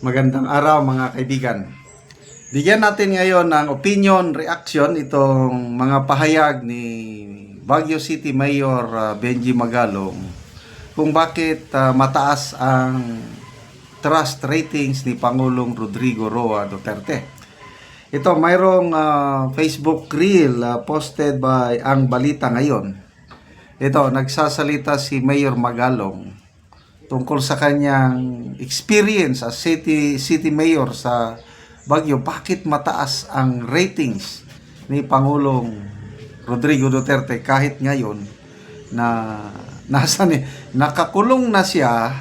Magandang araw mga kaibigan. Bigyan natin ngayon ng opinion, reaction itong mga pahayag ni Baguio City Mayor Benji Magalong kung bakit mataas ang trust ratings ni Pangulong Rodrigo Roa Duterte. Ito, mayroong Facebook reel posted by Ang Balita Ngayon. Ito, nagsasalita si Mayor Magalong tungkol sa kanyang experience as city mayor sa Baguio. Bakit mataas ang ratings ni Pangulong Rodrigo Duterte kahit ngayon na nakakulong na siya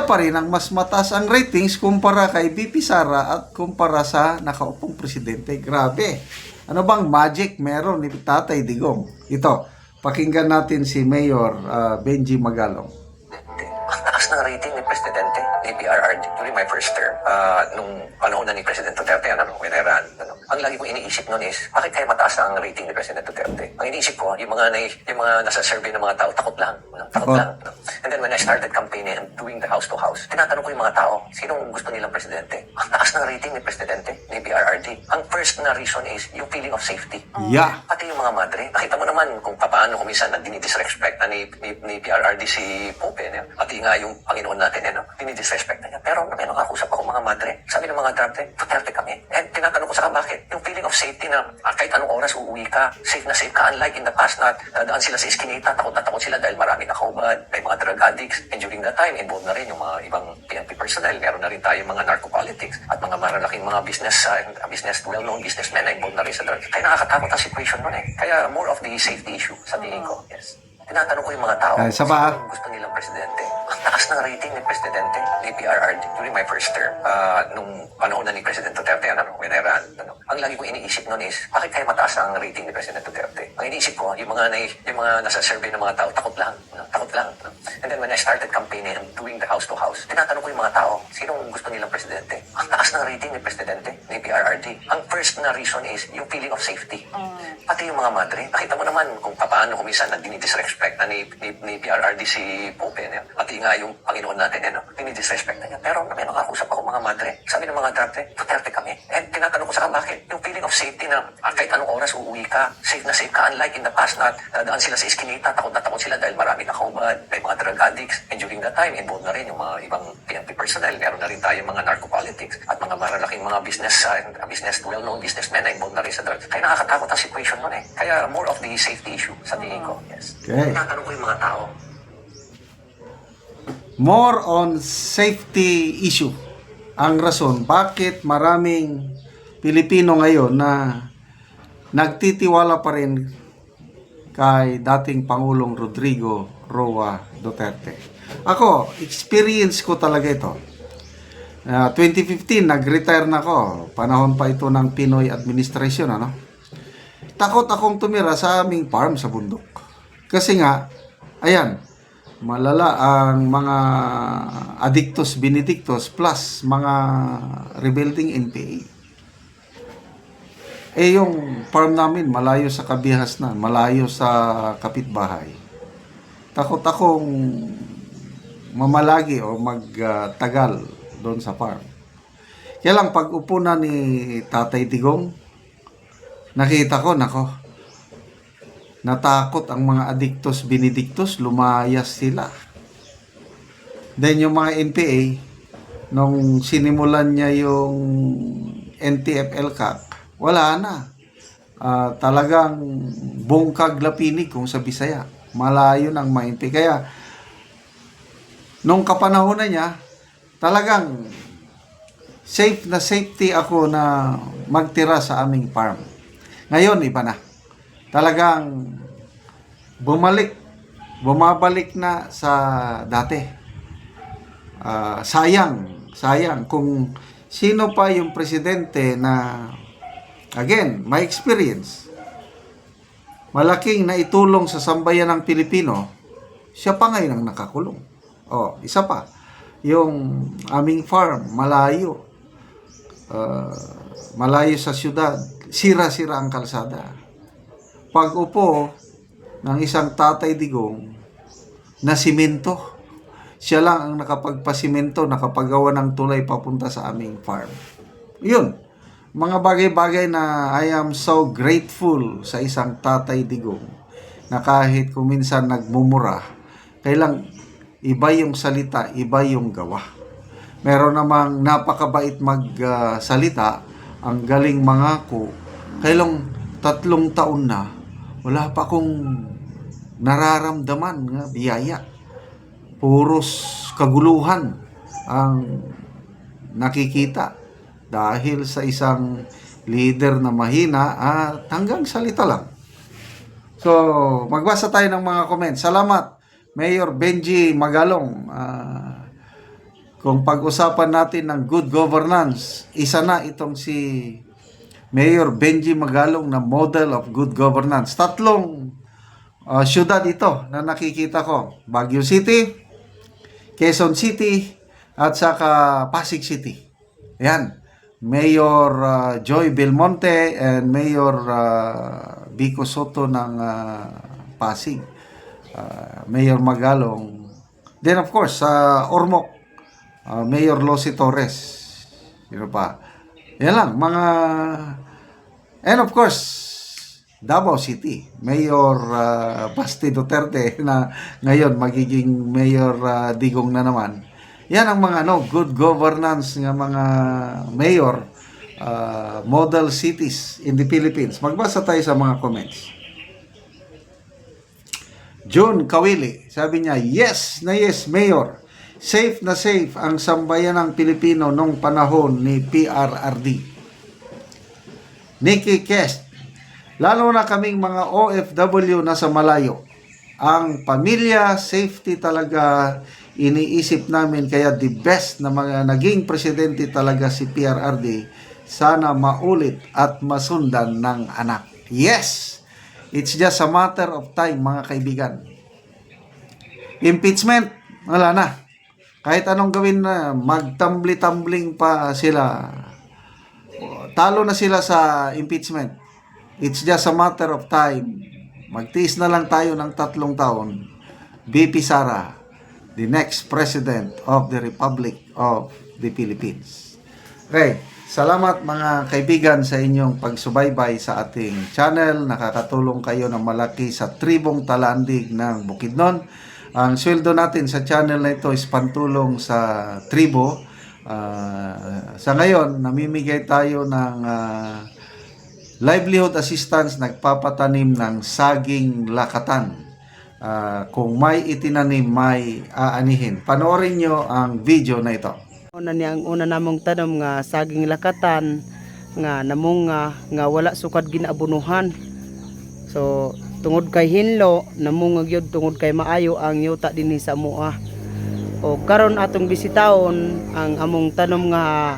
pa rin ang mas mataas ang ratings kumpara kay BP Sara at kumpara sa nakaupong presidente. Grabe. Ano bang magic meron ni Tatay Digong? Ito, pakinggan natin si Mayor Benji Magalong. Ang taas ng rating ni Presidente, ni PRRD, during my first term, nung panahon na ni President Duterte, ang lagi kong iniisip noon is, bakit kaya mataas ang rating ni President Duterte? Ang iniisip ko, yung mga nasa survey ng mga tao, takot lang. And then when I started campaigning and doing the house-to-house, tinatanong ko yung mga tao, sinong gusto nilang Presidente? Ang taas ng rating ni Presidente, ni PRRD. Ang first na reason is, yung feeling of safety. Yeah. Pati yung mga madre, nakita mo naman kung paano kuminsan na dinidisrespect ni PRRD si Pope, pati nga yung Panginoon natin, dinidisrespect na niya. Pero may nakakusap ako mga madre, sabi ng mga Duterte kami. And tinatanong ko sa bakit? Yung feeling of safety na kahit anong oras uuwi ka, safe na safe ka, unlike in the past na daan sila sa iskinita, takot na takot sila dahil marami nakahubad, may mga drug addicts, and during that time, involved na rin yung mga ibang PNP personnel, meron na rin tayo mga narco-politics, at mga maralaking mga well-known businessmen na involved na rin sa drug. Kaya nakakatakot ang situation nun Kaya more of the safety issue sa tingin ko, yes. Tinatanong ko yung mga tao, Sino gusto nilang Presidente? Ang taas ng rating ni Presidente, ni PRRD, during my first term, nung panahon na ni President Duterte, when I ran, ang lagi kong iniisip noon is, bakit kaya mataas ang rating ni President Duterte? Ang iniisip ko, yung mga nasa survey ng mga tao, takot lang. And then when I started campaigning and doing the house-to-house, tinatanong ko yung mga tao, sinong gusto nilang Presidente? Ang taas ng rating ni Presidente, ni PRRD. Ang first na reason is, yung feeling of safety. Pati yung mga madre, nakita mo naman kung paano kuminsan na dinidisrespect na ni PRRD si Pope, pati nga yung Panginoon natin, dinidisrespect na niya. Pero may nakakusap ako mga madre, sabi ng mga Duterte kami. And tinatanong ko sa bakit? Yung feeling of safety na kahit anong oras uuwi ka, safe na safe ka, unlike in the past na daan sila sa iskinita, takot na takot sila dahil marami nakahubad, may mga drug addicts, and during that time, involved na rin yung mga ibang PNP personnel, meron na rin tayo mga narco-politics, at mga maralaking mga well-known businessmen na involved na rin sa drugs. Kaya nakakatakot ang situation nun Kaya more of the safety issue sa tingin ko, yes. Okay. Tinatanong ko yung mga tao. More on safety issue. Ang rason bakit maraming Pilipino ngayon na nagtitiwala pa rin kay dating Pangulong Rodrigo Roa Duterte. Ako, experience ko talaga ito. 2015, nag-retire na ako. Panahon pa ito ng Pinoy administration, Takot akong tumira sa aming farm sa bundok. Kasi nga, ayan, malala ang mga addictos benedictos plus mga rebuilding NPA. Yung farm namin malayo sa kabihasnan, malayo sa kapitbahay. Takot akong mamalagi o magtagal doon sa farm. Kaya lang pag upo na ni Tatay Digong, nakita ko, natakot ang mga addictos benedictos, lumayas sila. Then yung mga NPA, nung sinimulan niya yung NTF-ELCAC, wala na. Talagang bungkag lapinig kung sa Bisaya. Malayo ng mga NPA. Kaya, nung kapanahon na niya, talagang safety ako na magtira sa aming farm. Ngayon, iba na. Talagang bumabalik na sa dati. Sayang kung sino pa yung presidente na, again, may experience, malaking naitulong sa sambayan ng Pilipino, siya pa ngayon ang nakakulong. Isa pa, yung aming farm, malayo sa syudad, sira-sira ang kalsada. Pag-upo ng isang Tatay Digong na simento, Siya lang ang nakapagpasimento, nakapagawa ng tulay papunta sa aming farm. Yun, mga bagay-bagay na I am so grateful sa isang Tatay Digong na kahit kuminsan nagmumura, kailang iba yung salita, iba yung gawa. Meron namang napakabait magsalita, ang galing mangako, kailang 3 taon na, wala pa akong nararamdaman nga biyaya. Puros kaguluhan ang nakikita dahil sa isang leader na mahina at hanggang salita lang. So, magbasa tayo ng mga comments. Salamat, Mayor Benji Magalong. Kung pag-usapan natin ng good governance, isa na itong si Mayor Benji Magalong na model of good governance. 3 syudad ito na nakikita ko. Baguio City, Quezon City, at saka Pasig City. Ayan. Mayor Joy Belmonte and Mayor Vico Soto ng Pasig. Mayor Magalong. Then of course, Ormoc, Mayor Losi Torres. Sino pa? Yan lang, mga... And of course, Davao City, Mayor Basti Duterte na ngayon magiging Mayor Digong na naman. Yan ang mga good governance ng mga mayor, model cities in the Philippines. Magbasa tayo sa mga comments. John Kawili, sabi niya, yes na yes, Mayor. Safe na safe ang sambayanang Pilipino nung panahon ni PRRD. Nikki Kest, lalo na kaming mga OFW na sa malayo. Ang pamilya, safety talaga iniisip namin, kaya the best na mga naging presidente talaga si PRRD. Sana maulit at masundan ng anak. Yes! It's just a matter of time, mga kaibigan. Impeachment, wala na. Kahit anong gawin na, magtambli-tumbling pa sila. Talo na sila sa impeachment. It's just a matter of time. Magtiis na lang tayo ng 3 taon. BP Sara, the next President of the Republic of the Philippines. Okay, salamat mga kaibigan sa inyong pagsubaybay sa ating channel. Nakakatulong kayo ng malaki sa tribong talandig ng Bukidnon. Ang sweldo natin sa channel na ito is pantulong sa tribo. Sa ngayon, namimigay tayo ng livelihood assistance, nagpapatanim ng saging lakatan. Kung may itinanim, may aanihin. Panoorin nyo ang video na ito. Una namong tanom nga saging lakatan nga namunga nga wala sukad ginabunuhan. So tungod kay hinlo namunga gyud tungod kay maayo ang yuta dinhi sa amoa. O karon atong bisitahon ang among tanom nga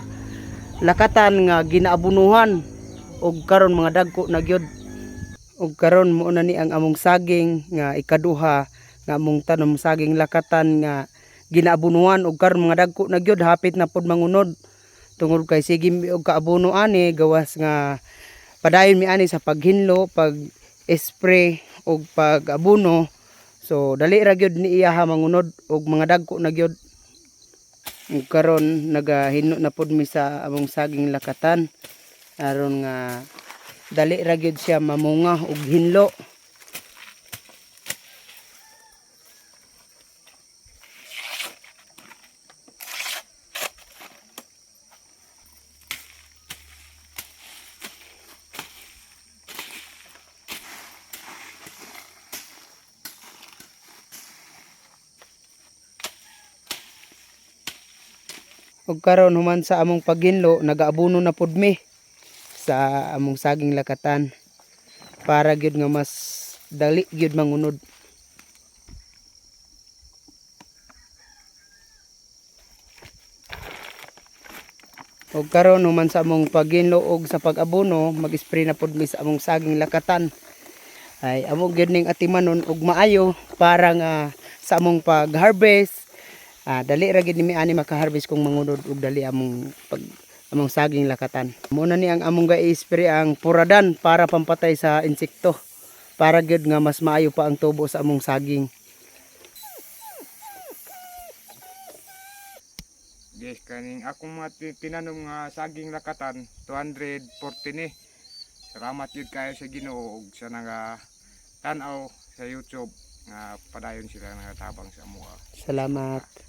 lakatan nga ginaabunuhan og karon mga dagko na gyud. Og karon mo na ni ang among saging nga ikaduha nga among tanom saging lakatan nga ginaabunuhan og karon mga dagko na gyud hapit na pod mangunod tungod kay sige og kaabuno ani gawas nga padayon mi ani sa paghinlo, pag spray og pag-abuno. So dali ra gyud ni iya mangunod og mga dagko na gyud. Og karon nagahinno na pod mi sa among saging lakatan aron nga dali ra gyud siya mamunga og hinlo. Og karon human sa among paghinlo nagaabuno na pud mi sa among saging lakatan para gyud nga mas dali gyud mangunod. Og karon human sa among paghinlo og sa pag-abuno mag-spray na pud mi sa among saging lakatan. Ay amo gyud ning atimanon og maayo para nga sa among pag-harvest. Dali ra gid mi ani maka-harvest kung mangunod og dali among saging lakatan. Muna ni ang among ga-spray ang puradan para pampatay sa insekto. Para gyud nga mas maayo pa ang tubo sa among saging. Yes, kaning akong mga tinanom nga saging lakatan 240 ni. Salamat yun kayo sa Ginoo ug sa naga tanaw sa YouTube nga padayon sila nagatabang sa mua. Salamat.